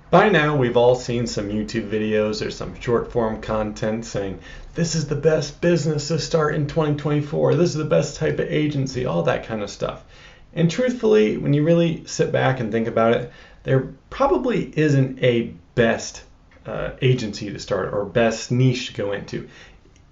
By now, we've all seen some YouTube videos or some short form content saying, this is the best business to start in 2024, this is the best type of agency, all that kind of stuff. And truthfully, when you really sit back and think about it, there probably isn't a best agency to start or best niche to go into.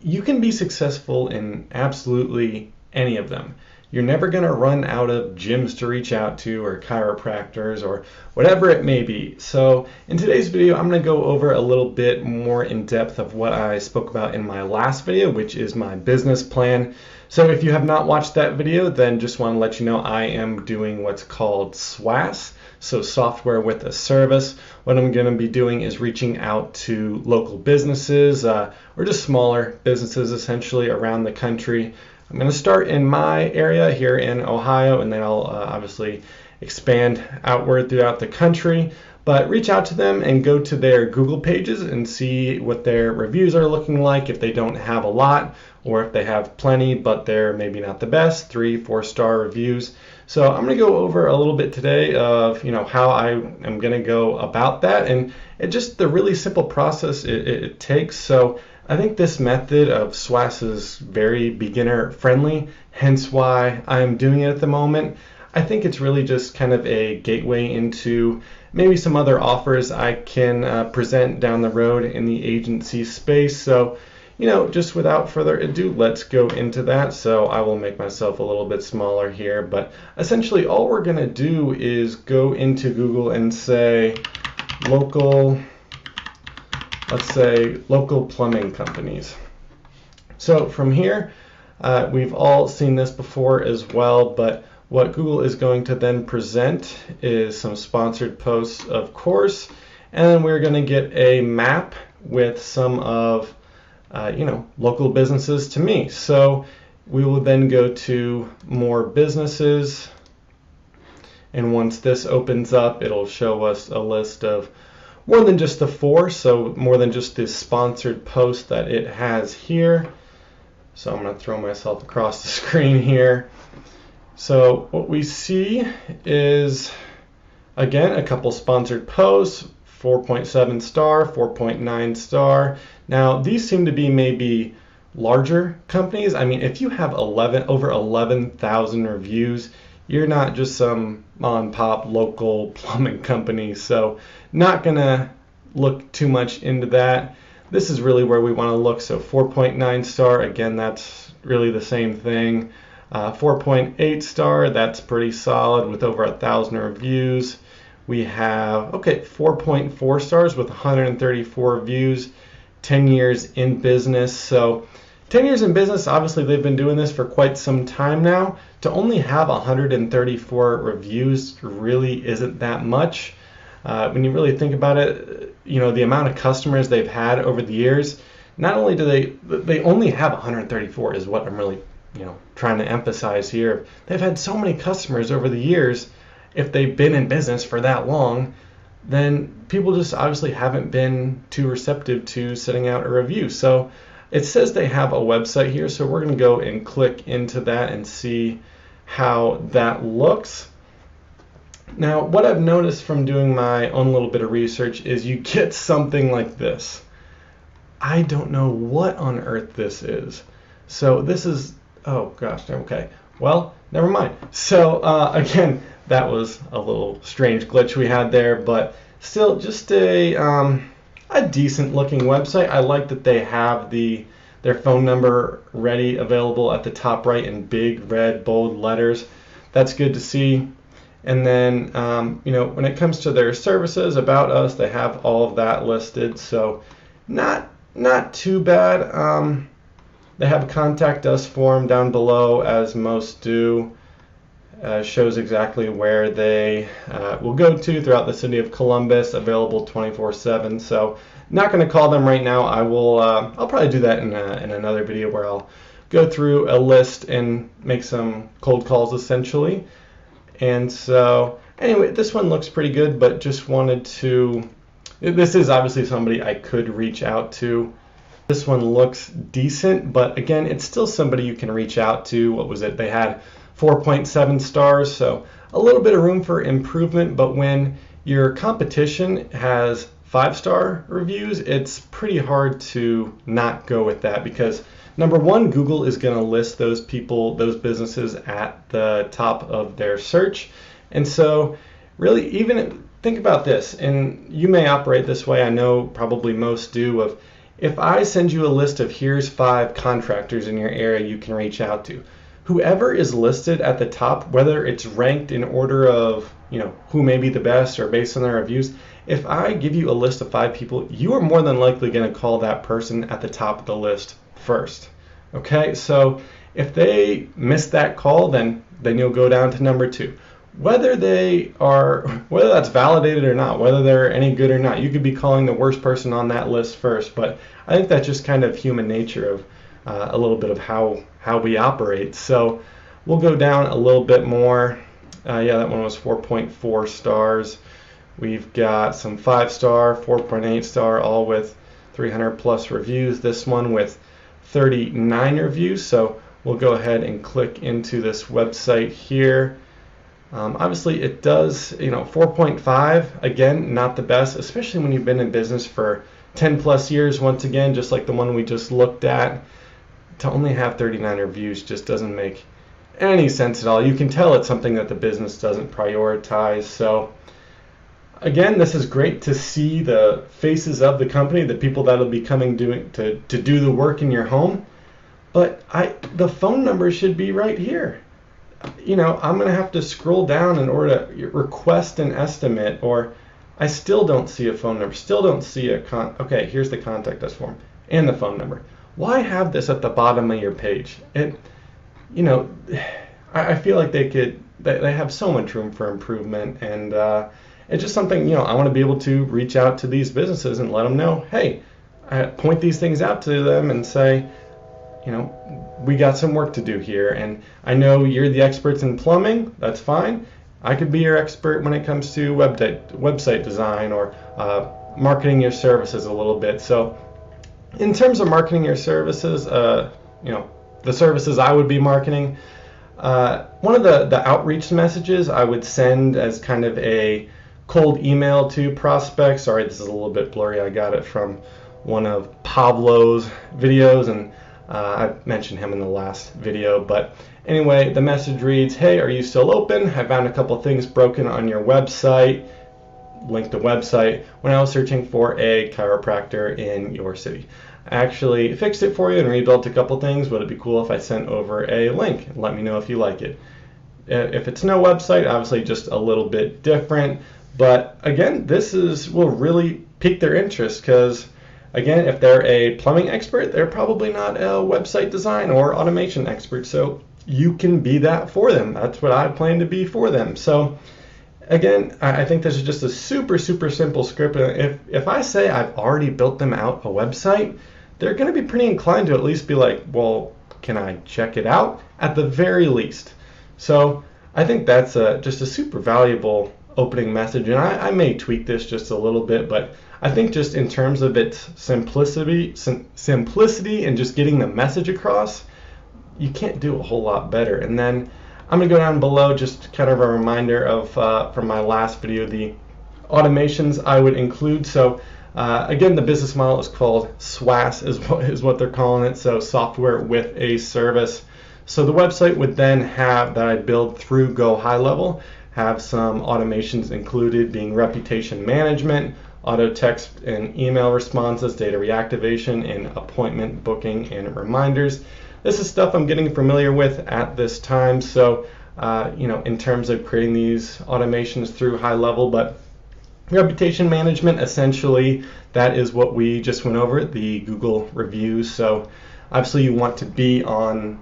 You can be successful in absolutely any of them. You're never going to run out of gyms to reach out to or chiropractors or whatever it may be. So in today's video, I'm going to go over a little bit more in depth of what I spoke about in my last video, which is my business plan. So if you have not watched that video, then just want to let you know I am doing what's called SWAS, so software with a service. What I'm going to be doing is reaching out to local businesses or just smaller businesses essentially around the country. I'm going to start in my area here in Ohio, and then I'll obviously expand outward throughout the country. But reach out to them and go to their Google pages and see what their reviews are looking like, if they don't have a lot or if they have plenty but they're maybe not the best, 3-4-star reviews. So I'm going to go over a little bit today of how I am going to go about that, and it just the really simple process it takes. So I think this method of SWAS is very beginner friendly, hence why I'm doing it at the moment. I think it's really just kind of a gateway into maybe some other offers I can present down the road in the agency space. So, just without further ado, let's go into that. So I will make myself a little bit smaller here, but essentially all we're going to do is go into Google and say let's say local plumbing companies. So from here, we've all seen this before as well, but what Google is going to then present is some sponsored posts, of course, and then we're going to get a map with some of local businesses to me. So we will then go to more businesses, and once this opens up, it'll show us a list of more than just the 4, so more than just this sponsored post that it has here. So I'm going to throw myself across the screen here. So what we see is, again, a couple sponsored posts, 4.7 star, 4.9 star. Now these seem to be maybe larger companies. I mean, if you have over 11,000 reviews, you're not just some mom and pop local plumbing company, so not gonna look too much into that. This is really where we want to look. So 4.9 star, again, that's really the same thing. 4.8 star, that's pretty solid with over 1,000 reviews. We have 4.4 stars with 134 reviews, 10 years in business. So 10 years in business, obviously they've been doing this for quite some time now. To only have 134 reviews really isn't that much. When you really think about it, the amount of customers they've had over the years, not only do they only have 134 is what I'm really trying to emphasize here. They've had so many customers over the years. If they've been in business for that long, then people just obviously haven't been too receptive to sending out a review. So it says they have a website here, so we're going to go and click into that and see how that looks. Now, what I've noticed from doing my own little bit of research is you get something like this. I don't know what on earth this is. So this is, oh gosh, okay. Well, never mind. So again, that was a little strange glitch we had there, but still just a decent looking website. I like that they have their phone number ready, available at the top right in big red bold letters. That's good to see. And then when it comes to their services, about us, they have all of that listed. So not too bad. They have a contact us form down below, as most do. Shows exactly where they will go to throughout the city of Columbus, available 24/7. So not going to call them right now. I'll probably do that in another video where I'll go through a list and make some cold calls essentially. And so anyway, this one looks pretty good, but just wanted to, this is obviously somebody I could reach out to. This one looks decent, but again, it's still somebody you can reach out to. What was it? They had 4.7 stars, so a little bit of room for improvement, but when your competition has 5-star reviews, it's pretty hard to not go with that, because number one, Google is going to list those people, those businesses at the top of their search. And so really, even think about this, and you may operate this way, I know probably most do, of if I send you a list of here's 5 contractors in your area you can reach out to, whoever is listed at the top, whether it's ranked in order of, who may be the best or based on their reviews, if I give you a list of 5 people, you are more than likely going to call that person at the top of the list first. Okay, so if they miss that call, then you'll go down to number 2. Whether that's validated or not, whether they're any good or not, you could be calling the worst person on that list first. But I think that's just kind of human nature of a little bit of how we operate. So we'll go down a little bit more. Yeah, that one was 4.4 stars. We've got some 5-star, 4.8 star, all with 300 plus reviews. This one with 39 reviews. So we'll go ahead and click into this website here. Obviously it does, 4.5, again, not the best, especially when you've been in business for 10 plus years. Once again, just like the one we just looked at, to only have 39 reviews just doesn't make any sense at all. You can tell it's something that the business doesn't prioritize. So again, this is great to see the faces of the company, the people that'll be coming to do the work in your home. But the phone number should be right here. I'm going to have to scroll down in order to request an estimate, or I still don't see a phone number, still don't see okay, here's the contact us form and the phone number. Why have this at the bottom of your page? I feel like they have so much room for improvement, and it's just something, I want to be able to reach out to these businesses and let them know, hey, point these things out to them and say, we got some work to do here, and I know you're the experts in plumbing, that's fine. I could be your expert when it comes to website design or marketing your services a little bit. So in terms of marketing your services, the services I would be marketing, one of the outreach messages I would send as kind of a cold email to prospects. Sorry, this is a little bit blurry. I got it from one of Pablo's videos, and I mentioned him in the last video. But anyway, the message reads, hey, are you still open? I found a couple things broken on your website. Link the website when I was searching for a chiropractor in your city. I actually fixed it for you and rebuilt a couple things. Would it be cool if I sent over a link? Let me know if you like it. If it's no website, obviously just a little bit different. But again, will really pique their interest, because again, if they're a plumbing expert, they're probably not a website design or automation expert. So you can be that for them. That's what I plan to be for them. So again, I think this is just a super, super simple script. If I say I've already built them out a website, they're going to be pretty inclined to at least be like, well, can I check it out at the very least? So I think that's just a super valuable opening message. And I may tweak this just a little bit, but I think just in terms of its simplicity and just getting the message across, you can't do a whole lot better. And then I'm going to go down below, just kind of a reminder of from my last video, the automations I would include. So again, the business model is called SWAS, is what they're calling it. So software with a service. So the website would then have, that I build through Go High Level, have some automations included, being reputation management, auto text and email responses, data reactivation, and appointment booking and reminders. This is stuff I'm getting familiar with at this time. So, in terms of creating these automations through High Level, but reputation management, essentially, that is what we just went over, the Google reviews. So obviously you want to be on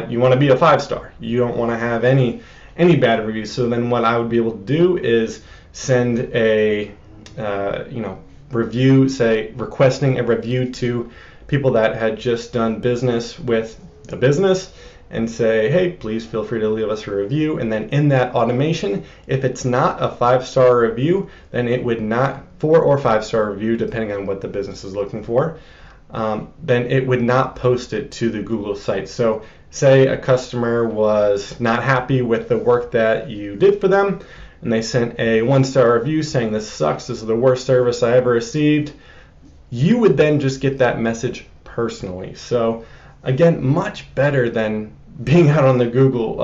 you want to be a 5-star. You don't want to have any bad reviews. So then what I would be able to do is send a, review, say requesting a review to people that had just done business with the business, and say, hey, please feel free to leave us a review. And then in that automation, if it's not a 5-star review, then it would not, 4 or 5-star review, depending on what the business is looking for, then it would not post it to the Google site. So say a customer was not happy with the work that you did for them, and they sent a 1-star review saying this sucks, this is the worst service I ever received, you would then just get that message personally. So again, much better than being out on the Google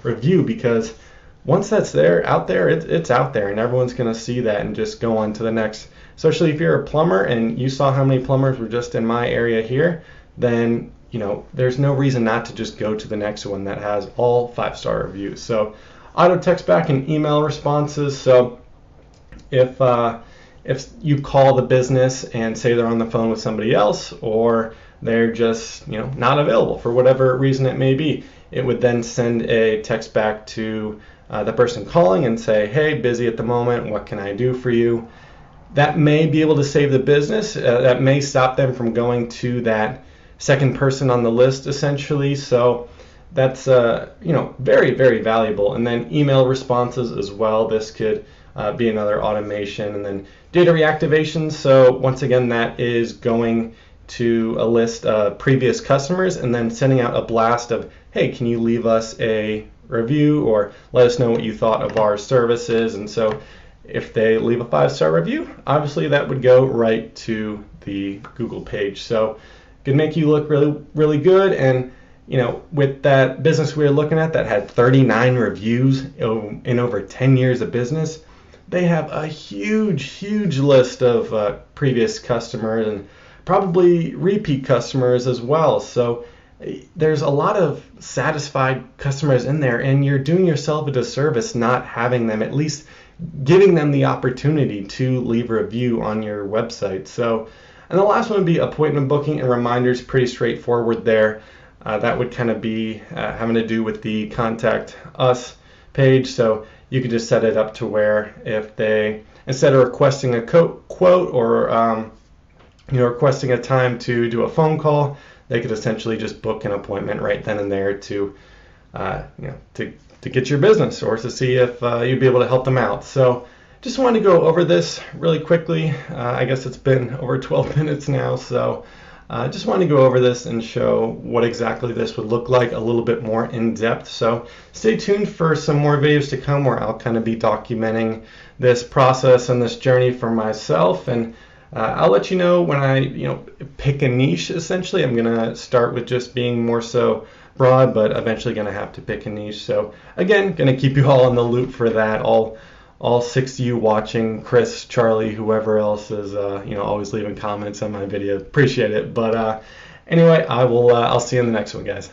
review, because once that's out there, it's out there, and everyone's going to see that and just go on to the next. Especially if you're a plumber and you saw how many plumbers were just in my area here, then there's no reason not to just go to the next one that has all 5-star reviews. So auto text back and email responses. So if you call the business and say they're on the phone with somebody else, or they're just not available for whatever reason it may be, it would then send a text back to the person calling and say, hey, busy at the moment, what can I do for you? That may be able to save the business. That may stop them from going to that second person on the list, essentially. So that's very, very valuable. And then email responses as well. This could be another automation. And then data reactivation. So once again, that is going to a list of previous customers and then sending out a blast of, hey, can you leave us a review or let us know what you thought of our services? And so if they leave a 5-star review, obviously that would go right to the Google page. So it can make you look really, really good. And with that business we were looking at that had 39 reviews in over 10 years of business, they have a huge list of previous customers and probably repeat customers as well. So there's a lot of satisfied customers in there, and you're doing yourself a disservice not having them, at least giving them the opportunity to leave a review on your website. So, and the last one would be appointment booking and reminders. Pretty straightforward there. That would kind of be having to do with the contact us page. So you could just set it up to where if they, instead of requesting a quote or requesting a time to do a phone call, they could essentially just book an appointment right then and there to get your business or to see if you'd be able to help them out. So just wanted to go over this really quickly. I guess it's been over 12 minutes now, so just wanted to go over this and show what exactly this would look like a little bit more in depth. So stay tuned for some more videos to come where I'll kind of be documenting this process and this journey for myself, and I'll let you know when I pick a niche. Essentially, I'm gonna start with just being more so broad, but eventually gonna have to pick a niche. So again, gonna keep you all in the loop for that. All 6 of you watching, Chris, Charlie, whoever else is always leaving comments on my video. Appreciate it. But anyway, I'll see you in the next one, guys.